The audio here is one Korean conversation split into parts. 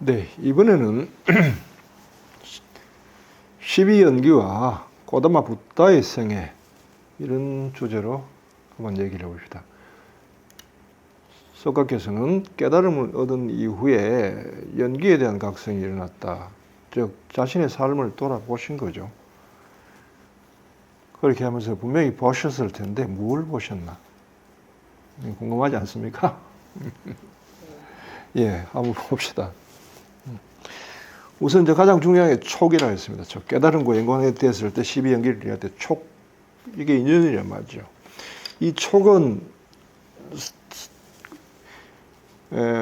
네, 이번에는 12연기와 고다마 붓다의 생애 이런 주제로 한번 얘기를 해봅시다. 석가께서는 깨달음을 얻은 이후에 연기에 대한 각성이 일어났다. 즉 자신의 삶을 돌아보신 거죠. 그렇게 하면서 분명히 보셨을 텐데 뭘 보셨나? 궁금하지 않습니까? 예, 한번 봅시다. 우선 이제 가장 중요한 게 촉이라 했습니다. 촉. 깨달음과 연관에 됐을 때 12연기를 할 때 촉, 이게 인연이란 말이죠. 이 촉은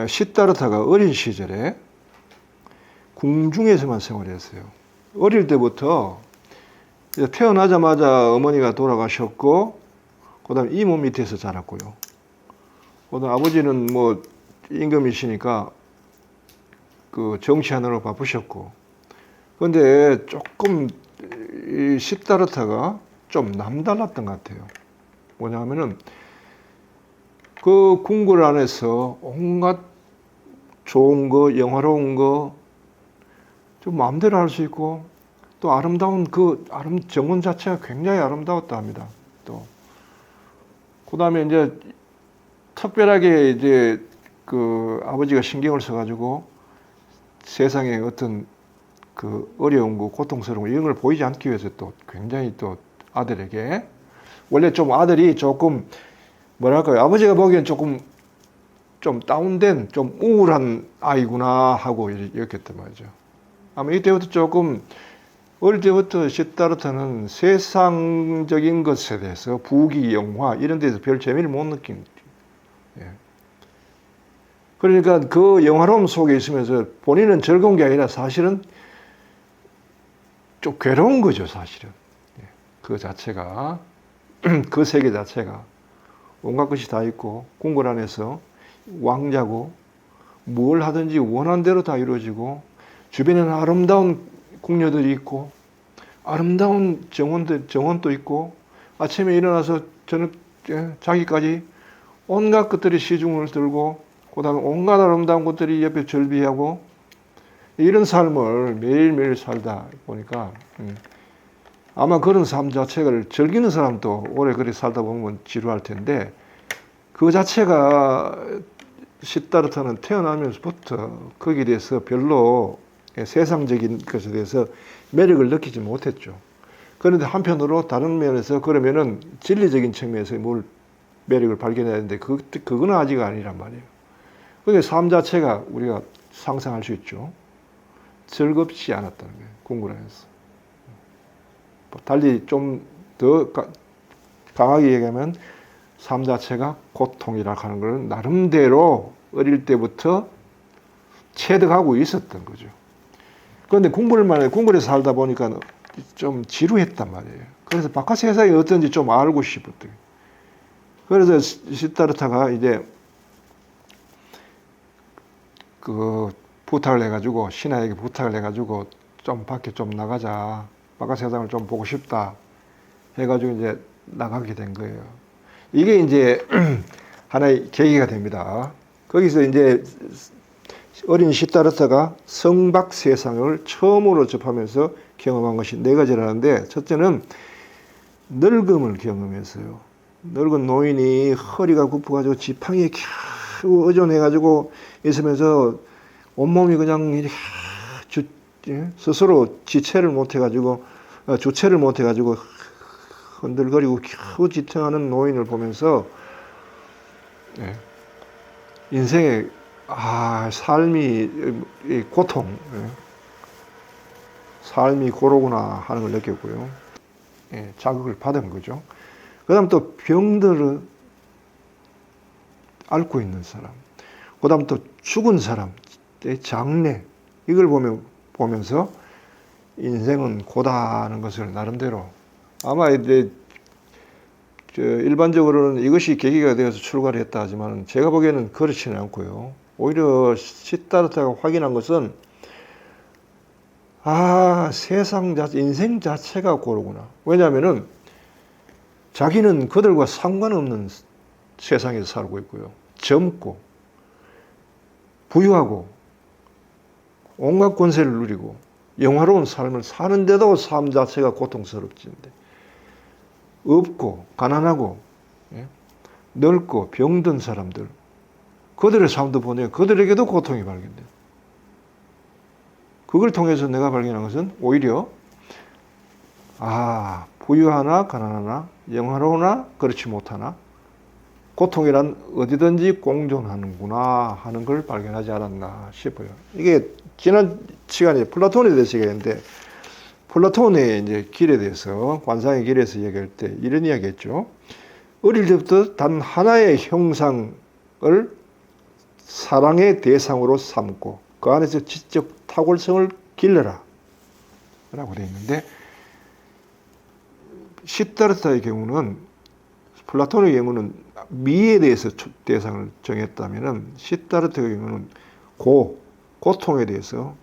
시다르타가 어린 시절에 궁중에서만 생활했어요. 어릴 때부터 태어나자마자 어머니가 돌아가셨고, 그 다음에 이모 밑에서 자랐고요. 그 다음에 아버지는 뭐 임금이시니까 그 정치하느라 바쁘셨고, 그런데 조금 이 시다르타가 좀 남달랐던 것 같아요. 뭐냐면은 그 궁궐 안에서 온갖 좋은 거, 영화로운 거, 좀 마음대로 할 수 있고, 또 아름다운 정원 자체가 굉장히 아름다웠다 합니다. 또 그 다음에 이제 특별하게 이제 그 아버지가 신경을 써가지고 세상에 어떤 그 어려운 거, 고통스러운 거 이런 걸 보이지 않기 위해서 또 굉장히 또 아들에게 원래 좀 아들이 조금 뭐랄까요, 아버지가 보기엔 조금 좀 다운된 좀 우울한 아이구나 하고 이렇게 했단 말이죠. 아마 이때부터 조금 어릴 때부터 시다르타는 세상적인 것에 대해서 부귀 영화 이런 데서 별 재미를 못 느낀. 예. 그러니까 그 영화로움 속에 있으면서 본인은 즐거운 게 아니라 사실은 좀 괴로운 거죠, 사실은. 그 자체가, 그 세계 자체가 온갖 것이 다 있고, 궁궐 안에서 왕자고, 뭘 하든지 원하는 대로 다 이루어지고, 주변에는 아름다운 궁녀들이 있고, 아름다운 정원도 있고, 아침에 일어나서 저녁, 자기까지 온갖 것들이 시중을 들고, 그 다음에 온갖 아름다운 것들이 옆에 절비하고, 이런 삶을 매일매일 살다 보니까 아마 그런 삶 자체를 즐기는 사람도 오래 그렇게 살다 보면 지루할 텐데, 그 자체가 시다르타는 태어나면서부터 거기에 대해서 별로 세상적인 것에 대해서 매력을 느끼지 못했죠. 그런데 한편으로 다른 면에서 그러면은 진리적인 측면에서 뭘 매력을 발견해야 되는데 그거는 아직 아니란 말이에요. 그게 삶 자체가 우리가 상상할 수 있죠. 즐겁지 않았다는 거예요. 궁궐 안에서. 달리 좀 더 강하게 얘기하면 삶 자체가 고통이라 하는 것은 나름대로 어릴 때부터 체득하고 있었던 거죠. 그런데 궁궐에 살다 보니까 좀 지루했단 말이에요. 그래서 바깥 세상이 어떤지 좀 알고 싶었대요. 그래서 시다르타가 이제 그 부탁을 해가지고, 신하에게 부탁을 해가지고 좀 밖에 좀 나가자, 바깥 세상을 좀 보고 싶다 해가지고 이제 나가게 된 거예요. 이게 이제 하나의 계기가 됩니다. 거기서 이제 어린 시다르타가 성박 세상을 처음으로 접하면서 경험한 것이 네 가지라는데, 첫째는 늙음을 경험했어요. 늙은 노인이 허리가 굽어가지고 지팡이에 겨우 의존해가지고 있으면서 온몸이 그냥 이렇게 스스로 주체를 못해가지고 흔들거리고 겨우 지탱하는 노인을 보면서 인생의 삶이 고통, 삶이 고로구나 하는 걸 느꼈고요. 자극을 받은 거죠. 그 다음 또 병들을 앓고 있는 사람, 그 다음 또 죽은 사람, 장례, 이걸 보면서 인생은 고다는 것을 나름대로, 아마 이제 일반적으로는 이것이 계기가 되어서 출가를 했다 하지만 제가 보기에는 그렇지는 않고요. 오히려 시다르타가 확인한 것은 인생 자체가 고루구나. 왜냐하면은 자기는 그들과 상관없는 세상에서 살고 있고요. 젊고 부유하고 온갖 권세를 누리고 영화로운 삶을 사는데도 삶 자체가 고통스럽지인데 없고 가난하고 예? 늙고 병든 사람들 그들의 삶도 보내 그들에게도 고통이 발견돼. 그걸 통해서 내가 발견한 것은 오히려 부유하나 가난하나 영화로우나 그렇지 못하나 고통이란 어디든지 공존하는구나 하는 걸 발견하지 않았나 싶어요. 이게 지난 시간에 플라톤에 대해서 얘기했는데 플라톤의 이제 길에 대해서 관상의 길에서 얘기할 때 이런 이야기했죠. 어릴 때부터 단 하나의 형상을 사랑의 대상으로 삼고 그 안에서 지적 탁월성을 길러라 라고 되어 있는데 시다르타의 경우는 플라톤의 경우는 미에 대해서 대상을 정했다면 시다르타의 경우는 고통에 대해서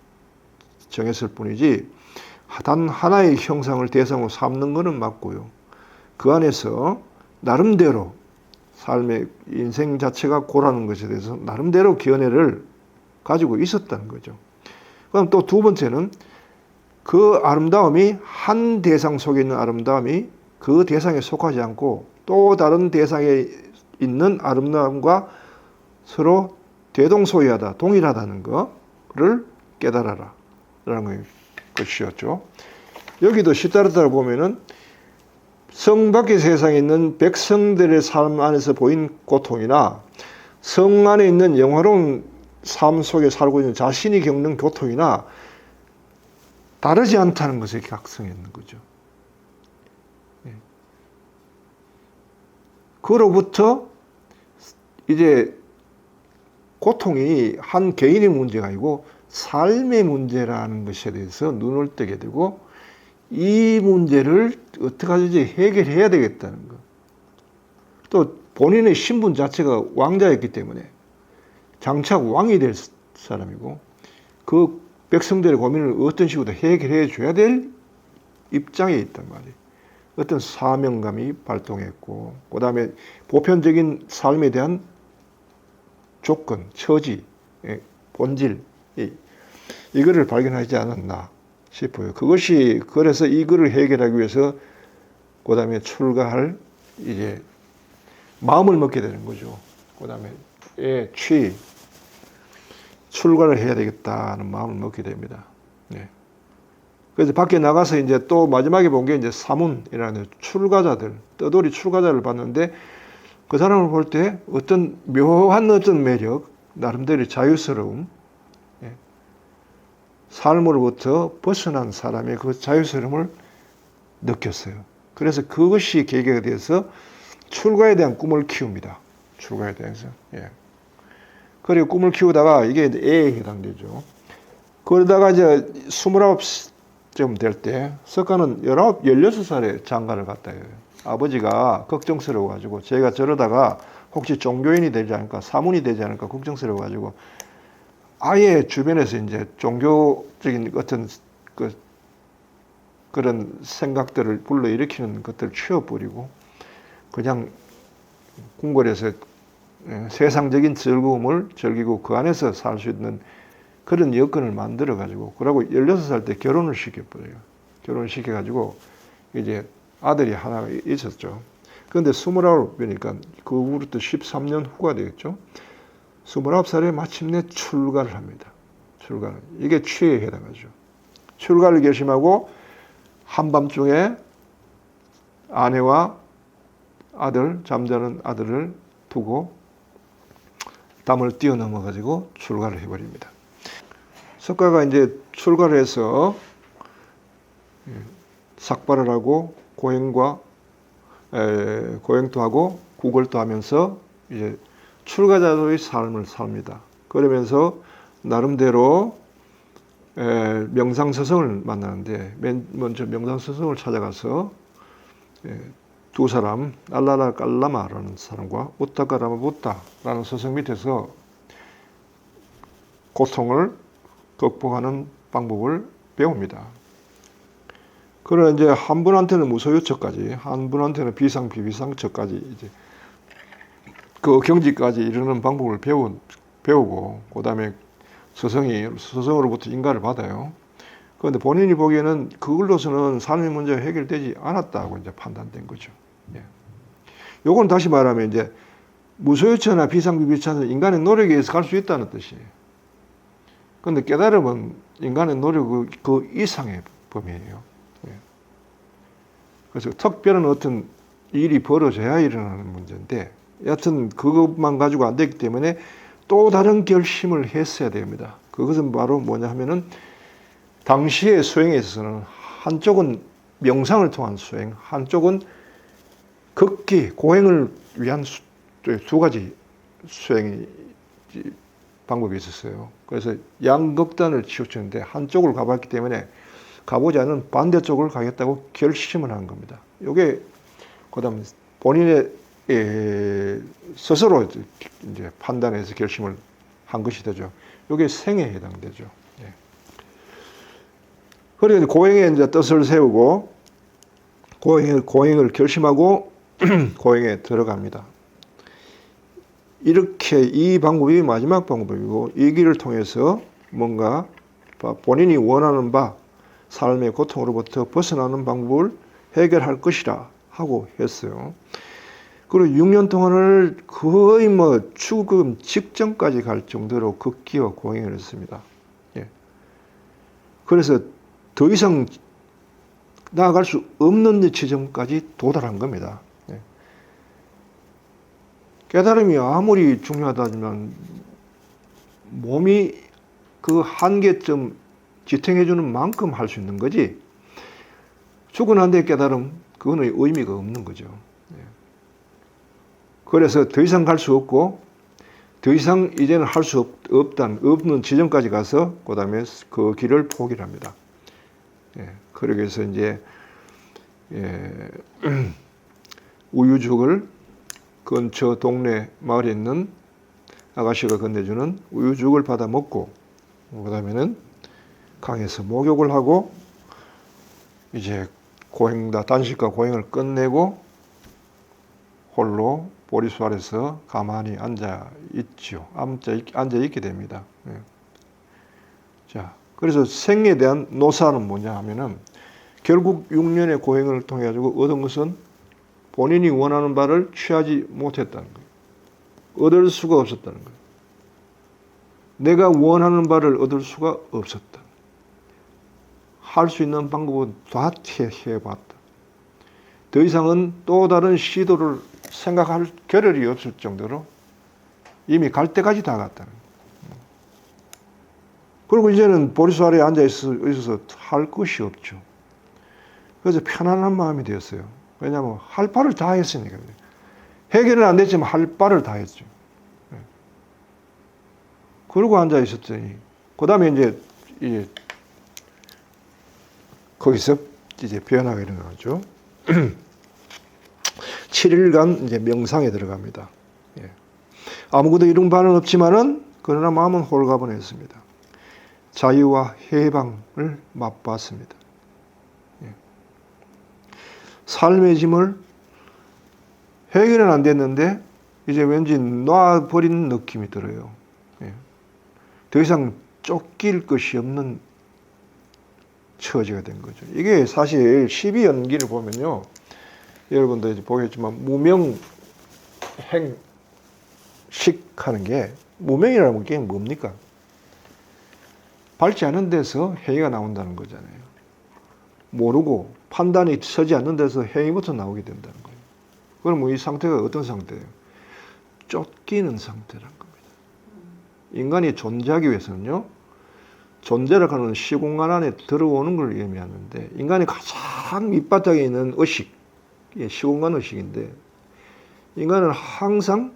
정했을 뿐이지 단 하나의 형상을 대상으로 삼는 것은 맞고요. 그 안에서 나름대로 삶의 인생 자체가 고라는 것에 대해서 나름대로 견해를 가지고 있었다는 거죠. 그럼 또 두 번째는 그 아름다움이 한 대상 속에 있는 아름다움이 그 대상에 속하지 않고 또 다른 대상에 있는 아름다움과 서로 대동소이하다, 동일하다는 것을 깨달아라 라는 것이었죠. 여기도 시다르타를 보면은 성 밖의 세상에 있는 백성들의 삶 안에서 보인 고통이나 성 안에 있는 영화로운 삶 속에 살고 있는 자신이 겪는 고통이나 다르지 않다는 것을 각성했는 거죠. 그로부터 이제 고통이 한 개인의 문제가 아니고 삶의 문제라는 것에 대해서 눈을 뜨게 되고 이 문제를 어떻게 하든지 해결해야 되겠다는 것. 또 본인의 신분 자체가 왕자였기 때문에 장차 왕이 될 사람이고 그 백성들의 고민을 어떤 식으로 해결해 줘야 될 입장에 있단 말이에요. 어떤 사명감이 발동했고 그 다음에 보편적인 삶에 대한 조건, 처지, 본질 이거를 발견하지 않았나 싶어요. 그것이 그래서 이거를 해결하기 위해서 그 다음에 출가할 이제 마음을 먹게 되는 거죠. 그 다음에 출가를 해야 되겠다는 마음을 먹게 됩니다. 네. 그래서 밖에 나가서 이제 또 마지막에 본 게 이제 사문이라는 출가자들, 떠돌이 출가자를 봤는데 그 사람을 볼 때 어떤 묘한 어떤 매력, 나름대로 자유스러움, 삶으로부터 벗어난 사람의 그 자유스러움을 느꼈어요. 그래서 그것이 계기가 돼서 출가에 대한 꿈을 키웁니다. 출가에 대해서. 그리고 꿈을 키우다가 이게 A에 해당되죠. 그러다가 이제 29쯤 될 때 석가는 16살에 장가를 갔다 해요. 아버지가 걱정스러워가지고 제가 저러다가 혹시 종교인이 되지 않을까, 사문이 되지 않을까 걱정스러워가지고 아예 주변에서 이제 종교적인 어떤 그런 생각들을 불러일으키는 것들을 치워버리고 그냥 궁궐에서 세상적인 즐거움을 즐기고 그 안에서 살 수 있는 그런 여건을 만들어가지고 그러고 16살 때 결혼을 시켜버려요. 결혼을 시켜가지고 이제 아들이 하나 있었죠. 그런데 29이니까 그 후부터 13년 후가 되겠죠. 29살에 마침내 출가를 합니다. 출가를. 이게 취에 해당하죠. 출가를 결심하고 한밤중에 아내와 아들, 잠자는 아들을 두고 담을 뛰어넘어 가지고 출가를 해버립니다. 석가가 이제 출가를 해서 삭발을 하고 고행도 하고 구걸도 하면서 이제 출가자의 삶을 삽니다. 그러면서 나름대로 명상스승을 만나는데 먼저 명상스승을 찾아가서 두 사람 알라라 깔라마라는 사람과 우타카라마부타라는 스승 밑에서 고통을 극복하는 방법을 배웁니다. 그러나 이제 한 분한테는 무소유처까지, 한 분한테는 비상비비상처까지 이제 그 경지까지 이르는 방법을 배우고, 그 다음에 스승으로부터 인가를 받아요. 그런데 본인이 보기에는 그걸로서는 삶의 문제가 해결되지 않았다고 이제 판단된 거죠. 예. 요건 다시 말하면 이제 무소유처나 비상비비처는 인간의 노력에 의해서 갈 수 있다는 뜻이에요. 그런데 깨달음은 인간의 노력 그 이상의 범위예요. 예. 그래서 특별한 어떤 일이 벌어져야 일어나는 문제인데, 여하튼 그것만 가지고 안 되기 때문에 또 다른 결심을 했어야 됩니다. 그것은 바로 뭐냐 하면은 당시의 수행에 있어서는 한쪽은 명상을 통한 수행, 한쪽은 극기, 고행을 위한 두 가지 수행이 방법이 있었어요. 그래서 양극단을 치우쳤는데 한쪽을 가봤기 때문에 가보지 않은 반대쪽을 가겠다고 결심을 한 겁니다. 이게 그다음 본인의 스스로 이제 판단해서 결심을 한 것이 되죠. 이게 생에 해당되죠. 예. 그래서 고행에 이제 뜻을 세우고 고행을 결심하고 고행에 들어갑니다. 이렇게 이 방법이 마지막 방법이고, 이 길을 통해서 뭔가 본인이 원하는 바 삶의 고통으로부터 벗어나는 방법을 해결할 것이라 하고 했어요. 그리고 6년 동안을 거의 뭐 죽음 직전까지 갈 정도로 극기와 고행을 했습니다. 예. 그래서 더 이상 나아갈 수 없는 지점까지 도달한 겁니다. 예. 깨달음이 아무리 중요하다지만 몸이 그 한계점 지탱해주는 만큼 할 수 있는 거지, 죽은 한데 깨달음, 그거는 의미가 없는 거죠. 그래서 더 이상 갈 수 없고, 더 이상 이제는 할 수 없는 지점까지 가서 그 다음에 그 길을 포기를 합니다. 예, 그러기 위해서 이제 우유죽을 근처 동네 마을에 있는 아가씨가 건네주는 우유죽을 받아 먹고, 그 다음에는 강에서 목욕을 하고 이제 단식과 고행을 끝내고 홀로 보리수 아래서 가만히 앉아 있게 됩니다. 예. 자, 그래서 생에 대한 노사는 뭐냐 하면은 결국 6년의 고행을 통해 가지고 얻은 것은 본인이 원하는 바를 취하지 못했다는 거예요. 얻을 수가 없었다는 거예요. 내가 원하는 바를 얻을 수가 없었다. 할 수 있는 방법은 다 해봤다. 더 이상은 또 다른 시도를 생각할 겨를이 없을 정도로 이미 갈 때까지 다 갔다는 거예요. 그리고 이제는 보리수 아래에 앉아 있어서 할 것이 없죠. 그래서 편안한 마음이 되었어요. 왜냐하면 할 바를 다 했으니까. 해결은 안 됐지만 할 바를 다 했죠. 그러고 앉아 있었더니, 그 다음에 이제 거기서 이제 변화가 일어나죠. 7일간 이제 명상에 들어갑니다. 예. 아무것도 이룬 바는 없지만은 그러나 마음은 홀가분했습니다. 자유와 해방을 맛봤습니다. 예. 삶의 짐을 해결은 안 됐는데 이제 왠지 놔버린 느낌이 들어요. 예. 더 이상 쫓길 것이 없는 처지가 된 거죠. 이게 사실 12연기를 보면요, 여러분도 이제 보겠지만 무명행식 하는 게, 무명이라는 게 뭡니까? 밟지 않은 데서 행위가 나온다는 거잖아요. 모르고 판단이 서지 않는 데서 행위부터 나오게 된다는 거예요. 그럼 이 상태가 어떤 상태예요? 쫓기는 상태란 겁니다. 인간이 존재하기 위해서는요, 존재를 하는 시공간 안에 들어오는 걸 의미하는데, 인간이 가장 밑바닥에 있는 의식, 시공간 의식인데, 인간은 항상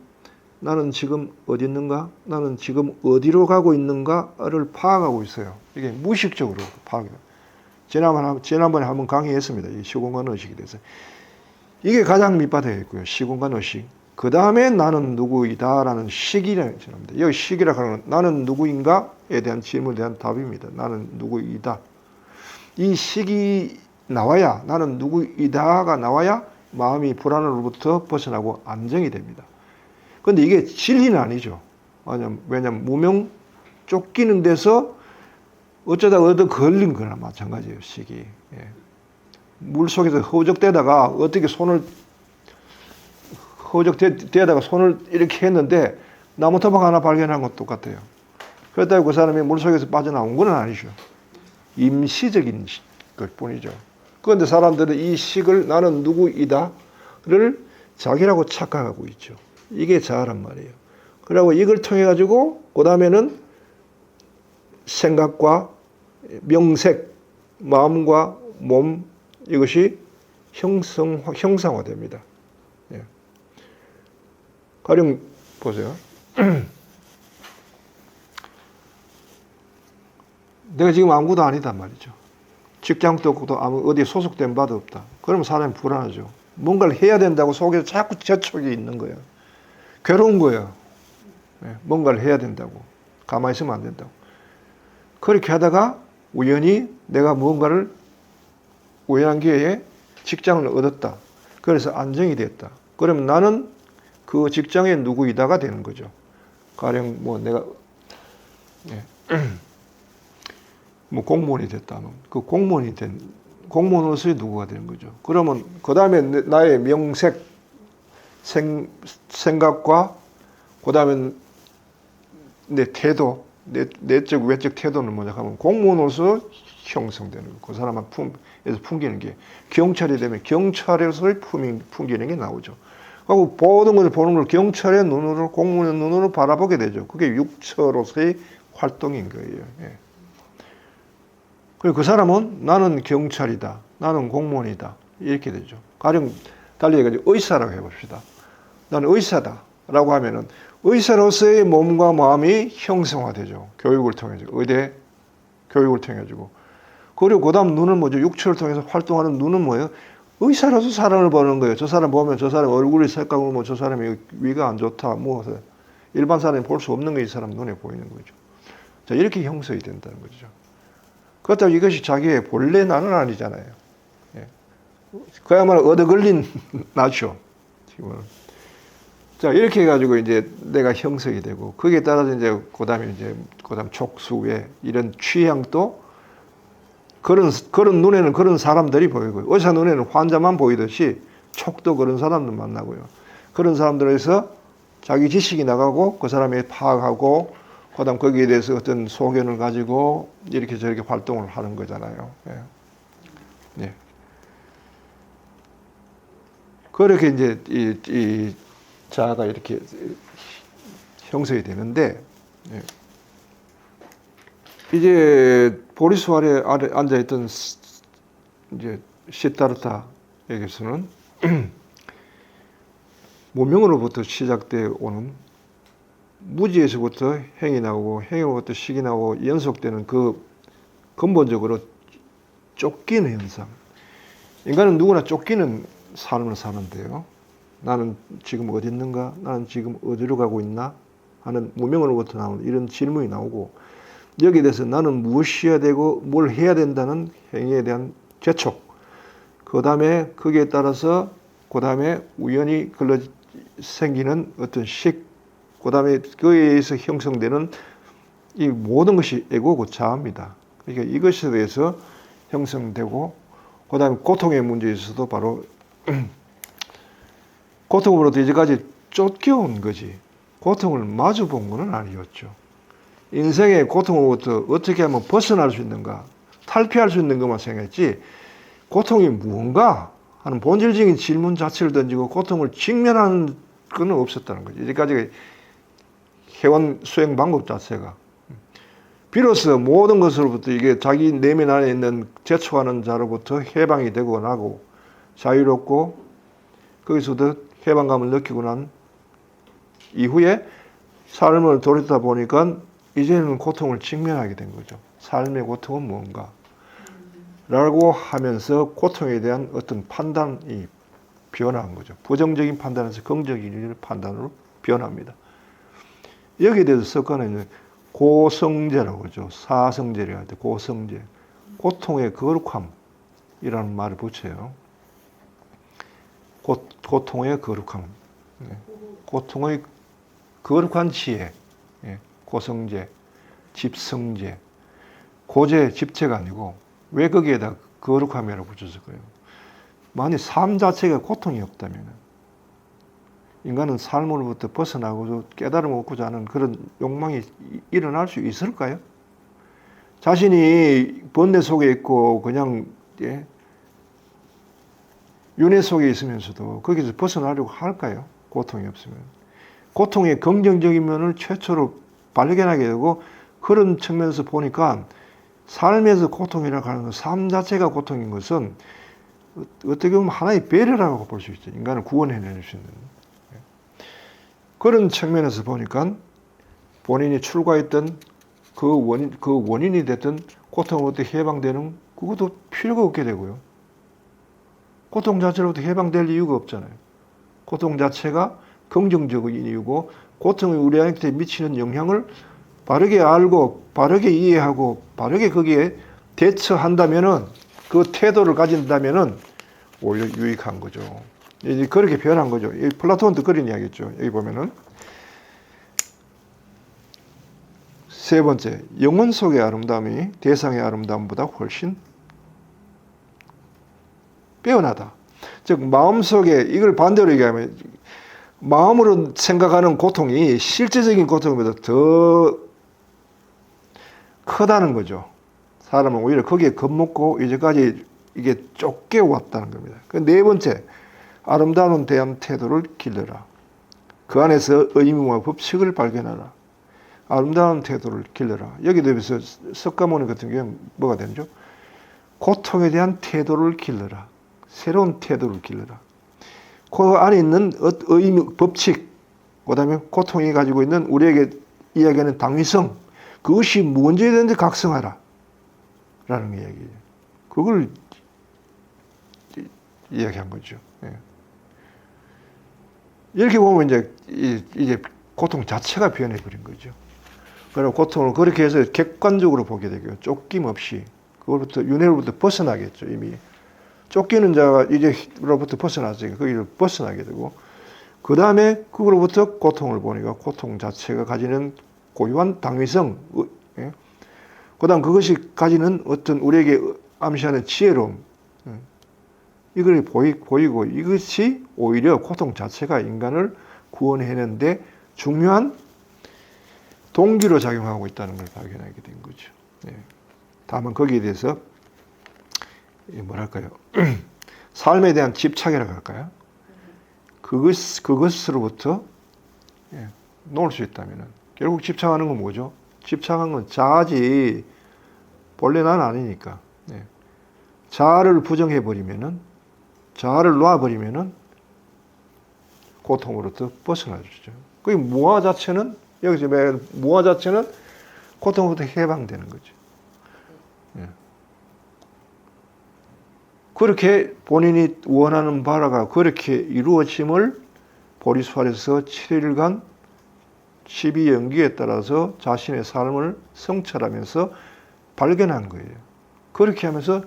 나는 지금 어디 있는가, 나는 지금 어디로 가고 있는가를 파악하고 있어요. 이게 무의식적으로 파악해요. 지난번에 한번 강의했습니다. 이 시공간 의식에 대해서. 이게 가장 밑바닥에 있고요. 시공간 의식. 그 다음에 나는 누구이다라는 식이라는 겁니다. 여기 식이라고 하는 건 나는 누구인가에 대한 질문에 대한 답입니다. 나는 누구이다. 이 식이 나와야, 나는 누구이다가 나와야 마음이 불안으로부터 벗어나고 안정이 됩니다. 그런데 이게 진리는 아니죠. 왜냐하면 무명 쫓기는 데서 어쩌다 얻어 걸린 거나 마찬가지예요, 식이. 예. 물 속에서 허우적대다가 어떻게 허우적대다가 손을 이렇게 했는데 나무 토막 하나 발견한 것 똑같아요. 그렇다고 그 사람이 물 속에서 빠져나온 건 아니죠. 임시적인 것 뿐이죠. 그런데 사람들은 이 식을 나는 누구이다를 자기라고 착각하고 있죠. 이게 자아란 말이에요. 그리고 이걸 통해 가지고 그 다음에는 생각과 명색, 마음과 몸 이것이 형상화됩니다. 예. 가령 보세요. 내가 지금 아무것도 아니단 말이죠. 직장도 없고 어디에 소속된 바도 없다. 그러면 사람이 불안하죠. 뭔가를 해야 된다고 속에 자꾸 재촉이 있는 거예요. 괴로운 거예요. 예. 뭔가를 해야 된다고. 가만히 있으면 안 된다고. 그렇게 하다가 우연히 내가 무언가를 우연한 기회에 직장을 얻었다. 그래서 안정이 됐다. 그러면 나는 그 직장의 누구이다가 되는 거죠. 가령 뭐 내가 뭐 공무원이 됐다면 그 공무원으로서의 누구가 되는 거죠. 그러면 그 다음에 나의 명색, 생각과 그 다음에 내 태도, 내적 외적 태도는 뭐냐 하면 공무원으로서 형성되는 거. 그 사람한테 풍기는 게 경찰이 되면 경찰에서의 풍기는 게 나오죠. 그리고 모든 것을 보는 걸 경찰의 눈으로 공무원의 눈으로 바라보게 되죠. 그게 육처로서의 활동인 거예요. 예. 그리고 그 사람은 나는 경찰이다. 나는 공무원이다. 이렇게 되죠. 가령 달리 얘기하죠. 의사라고 해봅시다. 나는 의사다. 라고 하면은 의사로서의 몸과 마음이 형성화되죠. 교육을 통해서. 의대 교육을 통해가지고. 그리고 그 다음 눈은 뭐죠? 육체를 통해서 활동하는 눈은 뭐예요? 의사로서 사람을 보는 거예요. 저 사람 보면 저 사람 얼굴이 색깔로 뭐 저 사람이 위가 안 좋다. 뭐 일반 사람이 볼 수 없는 게 이 사람 눈에 보이는 거죠. 자, 이렇게 형성이 된다는 거죠. 그렇다고 이것이 자기의 본래 나는 아니잖아요. 예. 그야말로 얻어 걸린 나죠. 자, 이렇게 해가지고 이제 내가 형성이 되고, 거기에 따라서 이제, 그 다음 촉수에 이런 취향도 그런 눈에는 그런 사람들이 보이고요. 의사 눈에는 환자만 보이듯이 촉도 그런 사람들 만나고요. 그런 사람들에서 자기 지식이 나가고 그 사람이 파악하고 그다음 거기에 대해서 어떤 소견을 가지고 이렇게 저렇게 활동을 하는 거잖아요. 예. 예. 그렇게 이제 이 자아가 이렇게 형성이 되는데, 예. 이제 보리수 아래 앉아있던 이제 시타르타에게서는 무명으로부터 시작되어 오는 무지에서부터 행이 나오고 행으로부터 식이 나오고 연속되는 그 근본적으로 쫓기는 현상. 인간은 누구나 쫓기는 삶을 사는데요. 나는 지금 어디 있는가? 나는 지금 어디로 가고 있나? 하는 무명으로부터 나오는 이런 질문이 나오고, 여기에 대해서 나는 무엇이어야 되고 뭘 해야 된다는 행위에 대한 재촉, 그 다음에 거기에 따라서 그 다음에 우연히 생기는 어떤 식, 그 다음에 그에 의해서 형성되는 이 모든 것이 에고고 자아입니다. 그러니까 이것에 대해서 형성되고, 그 다음에 고통의 문제에서도 바로 고통으로부터 이제까지 쫓겨온 거지, 고통을 마주 본 것은 아니었죠. 인생의 고통으로부터 어떻게 하면 벗어날 수 있는가, 탈피할 수 있는 것만 생각했지, 고통이 무언가 하는 본질적인 질문 자체를 던지고 고통을 직면하는 건 없었다는 거죠. 이제까지 해온 수행 방법 자체가. 비로소 모든 것으로부터 이게 자기 내면 안에 있는 재촉하는 자로부터 해방이 되고 나고 자유롭고 거기서도 해방감을 느끼고 난 이후에 삶을 돌이다 보니까 이제는 고통을 직면하게 된 거죠. 삶의 고통은 무언가? 라고 하면서 고통에 대한 어떤 판단이 변화한 거죠. 부정적인 판단에서 긍정적인 판단으로 변합니다. 여기에 대해서 석가는 고성제라고 그러죠. 사성제를 할 때 고성제. 고통의 거룩함이라는 말을 붙여요. 고통의 거룩함. 고통의 거룩한 지혜. 고성제. 집성제, 고제, 집체가 아니고 왜 거기에다 거룩함이라고 붙였을까요? 만약 삶 자체가 고통이 없다면 인간은 삶으로부터 벗어나고자 깨달음을 얻고자 하는 그런 욕망이 일어날 수 있을까요? 자신이 번뇌 속에 있고 그냥 윤회 속에 있으면서도 거기서 벗어나려고 할까요? 고통이 없으면. 고통의 긍정적인 면을 최초로 발견하게 되고 그런 측면에서 보니까 삶에서 고통이라고 하는 것, 삶 자체가 고통인 것은 어떻게 보면 하나의 배려라고 볼 수 있죠. 인간을 구원해낼 수 있는. 그런 측면에서 보니까 본인이 출가했던 그 원인이 됐던 고통으로부터 해방되는 그것도 필요가 없게 되고요. 고통 자체로부터 해방될 이유가 없잖아요. 고통 자체가 긍정적인 이유고 고통이 우리한테 미치는 영향을 바르게 알고 바르게 이해하고 바르게 거기에 대처한다면은 그 태도를 가진다면은 오히려 유익한 거죠. 이제 그렇게 표현한 거죠. 플라톤도 그런 이야기했죠. 여기 보면은 세 번째, 영혼 속의 아름다움이 대상의 아름다움보다 훨씬 빼어나다. 즉 마음속에 이걸 반대로 얘기하면 마음으로 생각하는 고통이 실제적인 고통보다 더 크다는 거죠. 사람은 오히려 거기에 겁먹고 이제까지 이게 쫓겨왔다는 겁니다. 그 네 번째, 아름다움에 대한 태도를 길러라. 그 안에서 의미와 법칙을 발견하라. 아름다운 태도를 길러라. 여기도 여기서 석가모니 같은 경우는 뭐가 되죠? 고통에 대한 태도를 길러라. 새로운 태도를 길러라. 그 안에 있는 의미, 법칙, 그 다음에 고통이 가지고 있는 우리에게 이야기하는 당위성, 그것이 뭔지에 대해서 각성하라. 라는 이야기예요. 그걸 이야기한 거죠. 예. 이렇게 보면 이제 고통 자체가 변해버린 거죠. 그리고 고통을 그렇게 해서 객관적으로 보게 되고요. 쫓김 없이 그걸부터 윤회로부터 벗어나겠죠. 이미 쫓기는 자가 이제로부터 벗어났으니까 거기를 벗어나게 되고 그 다음에 그거로부터 고통을 보니까 고통 자체가 가지는 고유한 당위성, 예? 그 다음 그것이 가지는 어떤 우리에게 암시하는 지혜로움, 이걸 보이고 이것이 오히려 고통 자체가 인간을 구원해내는데 중요한 동기로 작용하고 있다는 걸 발견하게 된 거죠. 예. 다만 거기에 대해서 뭐랄까요? 삶에 대한 집착이라고 할까요? 그것으로부터 놓을 수 있다면 결국 집착하는 건 뭐죠? 집착한 건 자아지 본래 난 아니니까. 자아를 부정해버리면은 자아를 놔버리면은 고통으로부터 벗어나주죠. 그 무아 자체는 여기서 무아 자체는 고통으로부터 해방되는 거죠. 그렇게 본인이 원하는 바라가 그렇게 이루어짐을 보리수활에서 7일간 12연기에 따라서 자신의 삶을 성찰하면서 발견한 거예요. 그렇게 하면서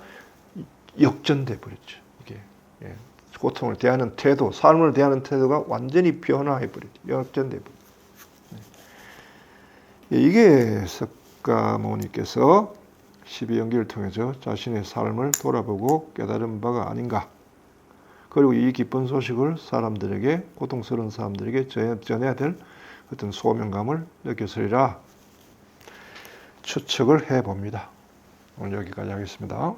역전돼 버렸죠. 이게 고통을 대하는 태도, 삶을 대하는 태도가 완전히 변화해 버렸죠. 역전돼 버렸죠. 이게 석가모니께서 12연기를 통해서 자신의 삶을 돌아보고 깨달은 바가 아닌가. 그리고 이 기쁜 소식을 사람들에게, 고통스러운 사람들에게 전해야 될 어떤 소명감을 느꼈으리라 추측을 해봅니다. 오늘 여기까지 하겠습니다.